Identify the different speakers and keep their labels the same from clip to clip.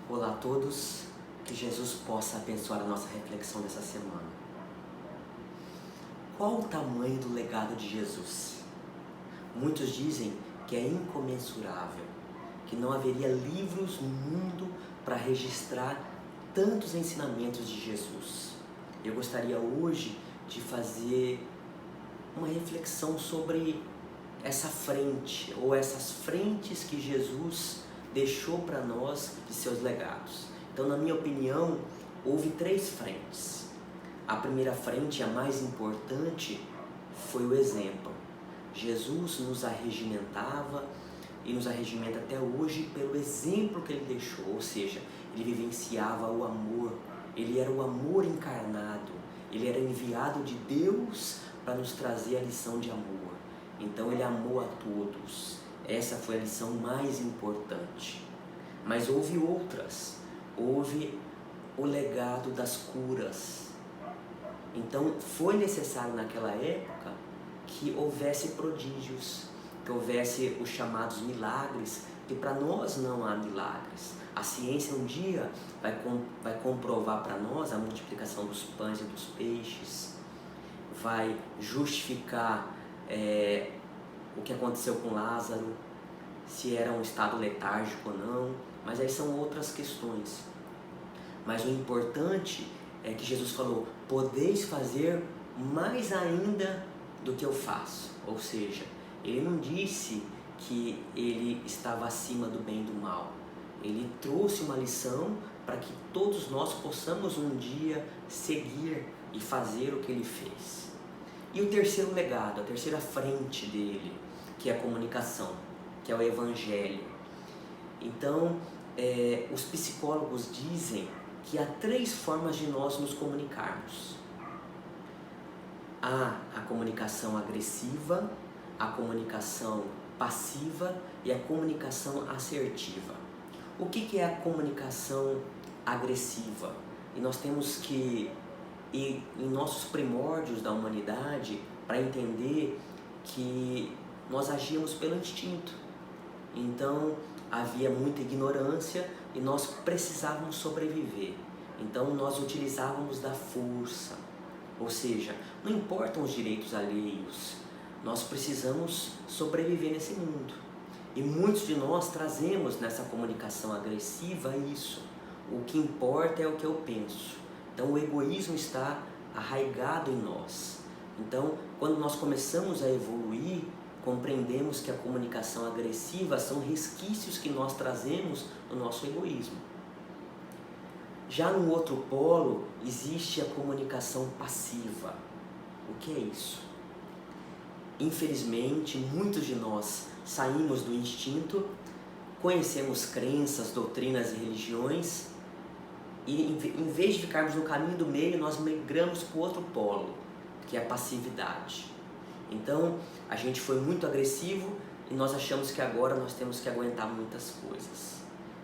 Speaker 1: Olá a todos, que Jesus possa abençoar a nossa reflexão dessa semana. Qual o tamanho do legado de Jesus? Muitos dizem que é incomensurável, que não haveria livros no mundo para registrar tantos ensinamentos de Jesus. Eu gostaria hoje de fazer uma reflexão sobre essa frente, ou essas frentes que Jesus deixou para nós de seus legados. Então, na minha opinião, houve 3 frentes. A primeira frente, a mais importante, foi o exemplo. Jesus nos arregimentava e nos arregimenta até hoje pelo exemplo que ele deixou, ou seja, ele vivenciava o amor, ele era o amor encarnado, ele era enviado de Deus para nos trazer a lição de amor. Então ele amou a todos. Essa foi a lição mais importante. Mas houve outras. Houve o legado das curas. Então foi necessário naquela época que houvesse prodígios, que houvesse os chamados milagres, que para nós não há milagres. A ciência um dia vai comprovar para nós a multiplicação dos pães e dos peixes, vai justificar o que aconteceu com Lázaro, se era um estado letárgico ou não, mas aí são outras questões. Mas o importante é que Jesus falou: podeis fazer mais ainda do que eu faço. Ou seja, ele não disse que ele estava acima do bem e do mal. Ele trouxe uma lição para que todos nós possamos um dia seguir e fazer o que ele fez. E o terceiro legado, a terceira frente dele, que é a comunicação, que é o Evangelho. Então, os psicólogos dizem que há 3 formas de nós nos comunicarmos. Há a comunicação agressiva, a comunicação passiva e a comunicação assertiva. O que é a comunicação agressiva? E nós temos que ir em nossos primórdios da humanidade para entender que nós agíamos pelo instinto. Então havia muita ignorância e nós precisávamos sobreviver. Então nós utilizávamos da força. Ou seja, não importam os direitos alheios, nós precisamos sobreviver nesse mundo. E muitos de nós trazemos nessa comunicação agressiva isso. O que importa é o que eu penso. Então o egoísmo está arraigado em nós. Então, quando nós começamos a evoluir, compreendemos que a comunicação agressiva são resquícios que nós trazemos do nosso egoísmo. Já no outro polo, existe a comunicação passiva. O que é isso? Infelizmente, muitos de nós saímos do instinto, conhecemos crenças, doutrinas e religiões, e em vez de ficarmos no caminho do meio, nós migramos para o outro polo, que é a passividade. Então, a gente foi muito agressivo e nós achamos que agora nós temos que aguentar muitas coisas.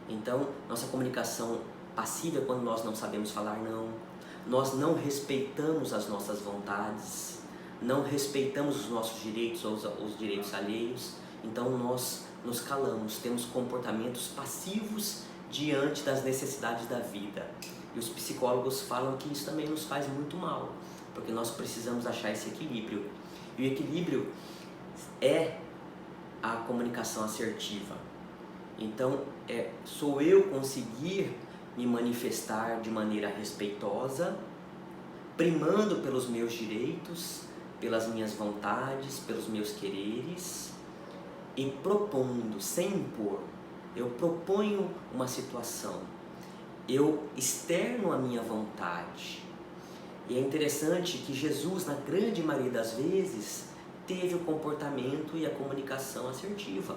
Speaker 1: Então, nossa comunicação passiva é quando nós não sabemos falar não, nós não respeitamos as nossas vontades, não respeitamos os nossos direitos ou os direitos alheios, então nós nos calamos, temos comportamentos passivos diante das necessidades da vida. E os psicólogos falam que isso também nos faz muito mal, porque nós precisamos achar esse equilíbrio. E o equilíbrio é a comunicação assertiva. Então, sou eu conseguir me manifestar de maneira respeitosa, primando pelos meus direitos, pelas minhas vontades, pelos meus quereres, e propondo, sem impor. Eu proponho uma situação, eu externo a minha vontade. E é interessante que Jesus, na grande maioria das vezes, teve o comportamento e a comunicação assertiva.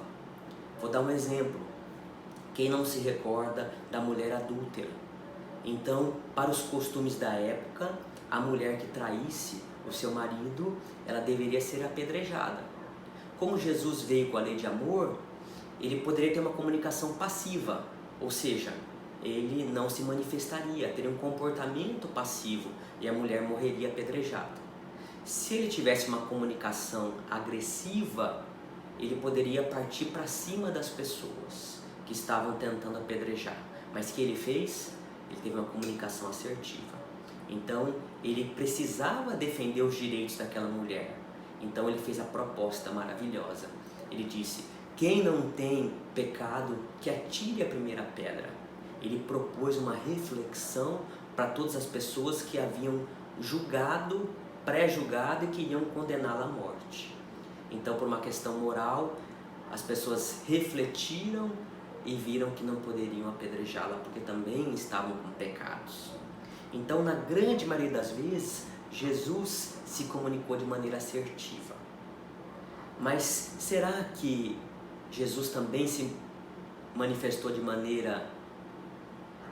Speaker 1: Vou dar um exemplo. Quem não se recorda da mulher adúltera? Então, para os costumes da época, a mulher que traísse o seu marido, ela deveria ser apedrejada. Como Jesus veio com a lei de amor, ele poderia ter uma comunicação passiva, ou seja, ele não se manifestaria, teria um comportamento passivo e a mulher morreria apedrejada. Se ele tivesse uma comunicação agressiva, ele poderia partir para cima das pessoas que estavam tentando apedrejar. Mas o que ele fez? Ele teve uma comunicação assertiva. Então, ele precisava defender os direitos daquela mulher. Então, ele fez a proposta maravilhosa. Ele disse: quem não tem pecado, que atire a primeira pedra. Ele propôs uma reflexão para todas as pessoas que haviam julgado, pré-julgado e queriam condená-la à morte. Então, por uma questão moral, as pessoas refletiram e viram que não poderiam apedrejá-la porque também estavam com pecados. Então, na grande maioria das vezes, Jesus se comunicou de maneira assertiva. Mas será que Jesus também se manifestou de maneira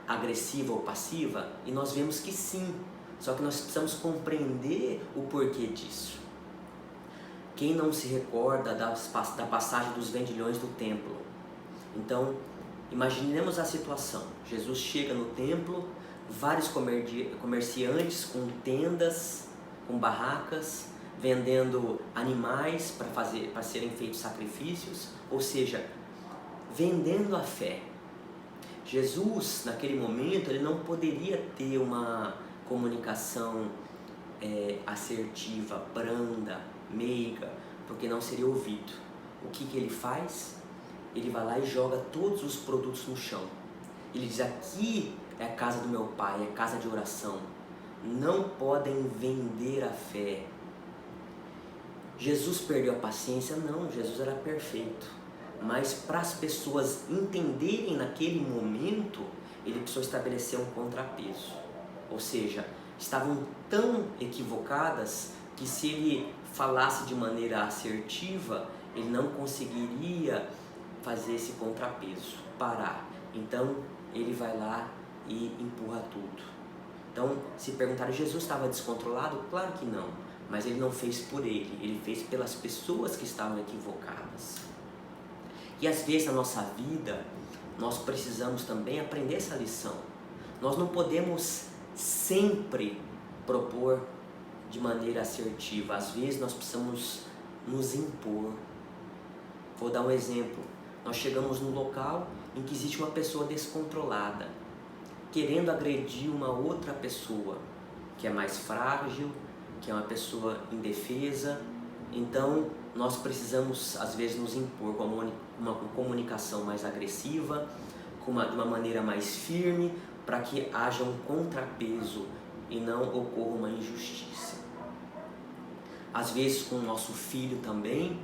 Speaker 1: agressiva ou passiva? E nós vemos que sim, só que nós precisamos compreender o porquê disso. Quem não se recorda da passagem dos vendilhões do templo? Então, imaginemos a situação. Jesus chega no templo, vários comerciantes com tendas, com barracas, vendendo animais para serem feitos sacrifícios, ou seja, vendendo a fé. Jesus, naquele momento, ele não poderia ter uma comunicação assertiva, branda, meiga, porque não seria ouvido. O que ele faz? Ele vai lá e joga todos os produtos no chão. Ele diz: aqui é a casa do meu pai, é a casa de oração. Não podem vender a fé. Jesus perdeu a paciência? Não, Jesus era perfeito. Mas para as pessoas entenderem naquele momento, ele precisou estabelecer um contrapeso. Ou seja, estavam tão equivocadas que se ele falasse de maneira assertiva, ele não conseguiria fazer esse contrapeso, parar. Então ele vai lá e empurra tudo. Então, se perguntarem, Jesus estava descontrolado? Claro que não, mas ele não fez por ele fez pelas pessoas que estavam equivocadas. E às vezes na nossa vida, nós precisamos também aprender essa lição. Nós não podemos sempre propor de maneira assertiva, às vezes nós precisamos nos impor. Vou dar um exemplo. Nós chegamos num local em que existe uma pessoa descontrolada, querendo agredir uma outra pessoa, que é mais frágil, que é uma pessoa indefesa. Então, nós precisamos, às vezes, nos impor com uma comunicação mais agressiva, de uma maneira mais firme, para que haja um contrapeso e não ocorra uma injustiça. Às vezes, com o nosso filho também,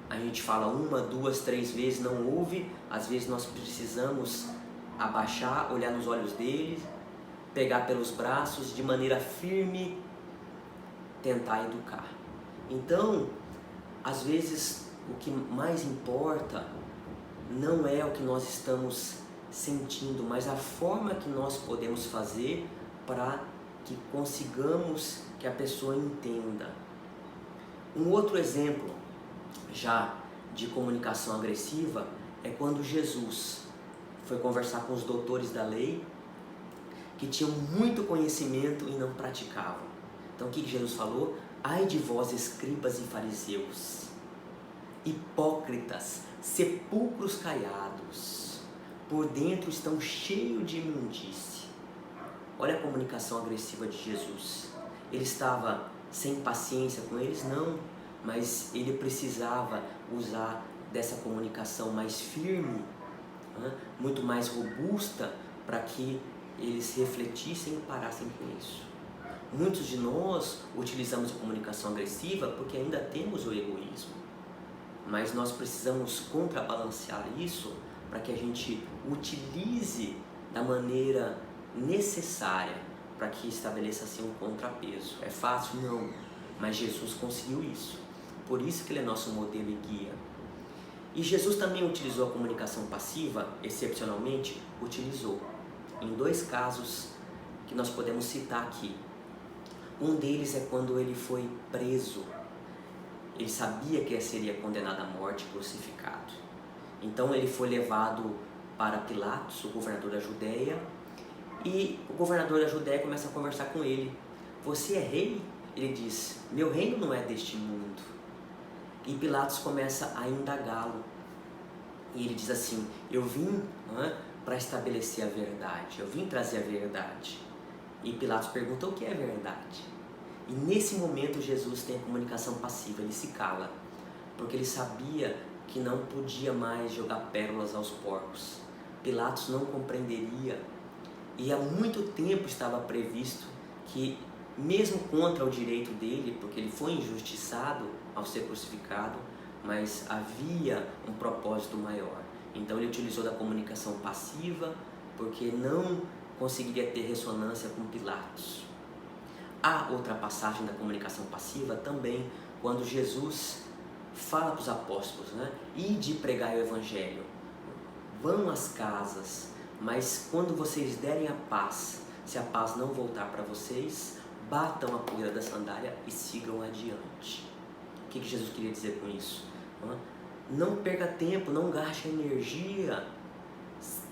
Speaker 1: a gente fala 1, 2, 3 vezes, não ouve. Às vezes nós precisamos abaixar, olhar nos olhos dele, pegar pelos braços, de maneira firme, tentar educar. Então, às vezes, o que mais importa não é o que nós estamos sentindo, mas a forma que nós podemos fazer para que consigamos que a pessoa entenda. Um outro exemplo já de comunicação agressiva é quando Jesus foi conversar com os doutores da lei que tinham muito conhecimento e não praticavam. Então o que Jesus falou? Ai de vós, escribas e fariseus, hipócritas, sepulcros caiados, por dentro estão cheios de imundície. Olha a comunicação agressiva de Jesus. Ele estava sem paciência com eles? Não, mas ele precisava usar dessa comunicação mais firme, muito mais robusta, para que eles refletissem e parassem com isso. Muitos de nós utilizamos a comunicação agressiva porque ainda temos o egoísmo, mas nós precisamos contrabalancear isso para que a gente utilize da maneira necessária para que estabeleça assim um contrapeso. É fácil? Não, mas Jesus conseguiu isso. Por isso que ele é nosso modelo e guia. E Jesus também utilizou a comunicação passiva, excepcionalmente, utilizou em 2 casos que nós podemos citar aqui. Um deles é quando ele foi preso. Ele sabia que seria condenado à morte, crucificado. Então ele foi levado para Pilatos, o governador da Judéia, e o governador da Judéia começa a conversar com ele. Você é rei? Ele diz, meu reino não é deste mundo. E Pilatos começa a indagá-lo. E ele diz assim, eu vim para estabelecer a verdade, eu vim trazer a verdade. E Pilatos pergunta o que é verdade. E nesse momento Jesus tem a comunicação passiva, ele se cala, porque ele sabia que não podia mais jogar pérolas aos porcos. Pilatos não compreenderia, e há muito tempo estava previsto que, mesmo contra o direito dele, porque ele foi injustiçado ao ser crucificado, mas havia um propósito maior. Então ele utilizou da comunicação passiva, porque não conseguiria ter ressonância com Pilatos. Há outra passagem da comunicação passiva também, quando Jesus fala para os apóstolos, ide pregar o evangelho, vão às casas, mas quando vocês derem a paz, se a paz não voltar para vocês, batam a poeira da sandália e sigam adiante. O que Jesus queria dizer com isso? Não perca tempo, não gaste energia.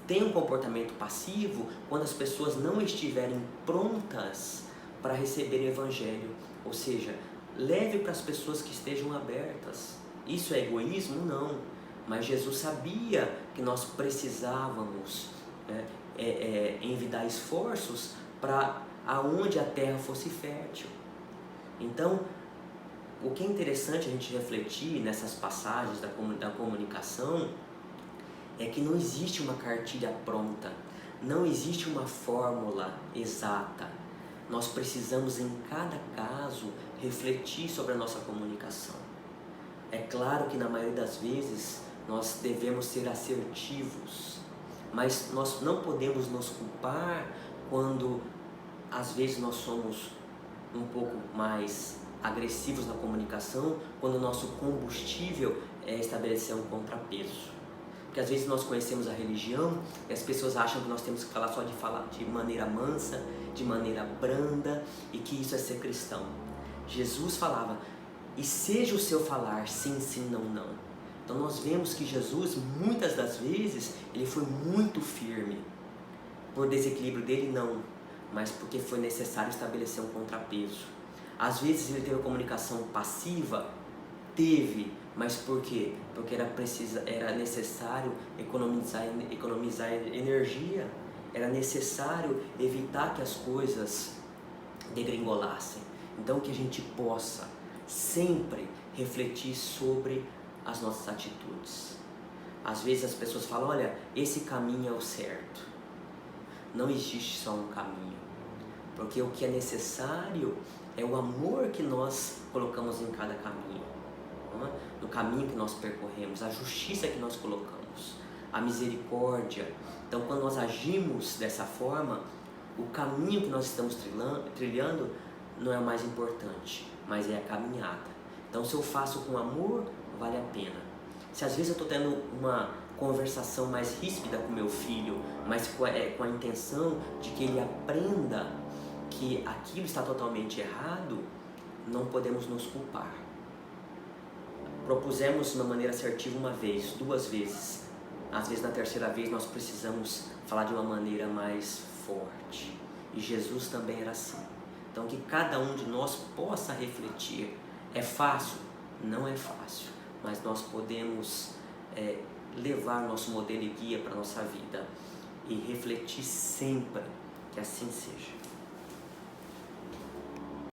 Speaker 1: Tenha um comportamento passivo quando as pessoas não estiverem prontas para receber o evangelho. Ou seja, leve para as pessoas que estejam abertas. Isso é egoísmo? Não. Mas Jesus sabia que nós precisávamos envidar esforços para aonde a terra fosse fértil. Então, o que é interessante a gente refletir nessas passagens da comunicação é que não existe uma cartilha pronta, não existe uma fórmula exata. Nós precisamos, em cada caso, refletir sobre a nossa comunicação. É claro que na maioria das vezes nós devemos ser assertivos, mas nós não podemos nos culpar quando às vezes nós somos um pouco mais agressivos na comunicação, quando o nosso combustível é estabelecer um contrapeso. Porque às vezes nós conhecemos a religião e as pessoas acham que nós temos que falar só de maneira mansa, de maneira branda, e que isso é ser cristão. Jesus falava, e seja o seu falar sim, sim, não, não. Então nós vemos que Jesus, muitas das vezes, ele foi muito firme. Por desequilíbrio dele, não, mas porque foi necessário estabelecer um contrapeso. Às vezes ele teve a comunicação passiva, teve, mas por quê? Porque era necessário economizar energia, era necessário evitar que as coisas degringolassem. Então que a gente possa sempre refletir sobre as nossas atitudes. Às vezes as pessoas falam, olha, esse caminho é o certo. Não existe só um caminho, porque o que é necessário é o amor que nós colocamos em cada caminho, no caminho que nós percorremos, a justiça que nós colocamos, a misericórdia. Então, quando nós agimos dessa forma, o caminho que nós estamos trilhando não é o mais importante, mas é a caminhada. Então, se eu faço com amor, vale a pena. Se às vezes eu estou tendo uma conversação mais ríspida com meu filho, mas com a intenção de que ele aprenda que aquilo está totalmente errado, não podemos nos culpar. Propusemos de uma maneira assertiva uma vez, duas vezes. Às vezes na terceira vez nós precisamos falar de uma maneira mais forte. E Jesus também era assim. Então que cada um de nós possa refletir. É fácil? Não é fácil. Mas nós podemos levar nosso modelo e guia para a nossa vida. E refletir sempre que assim seja.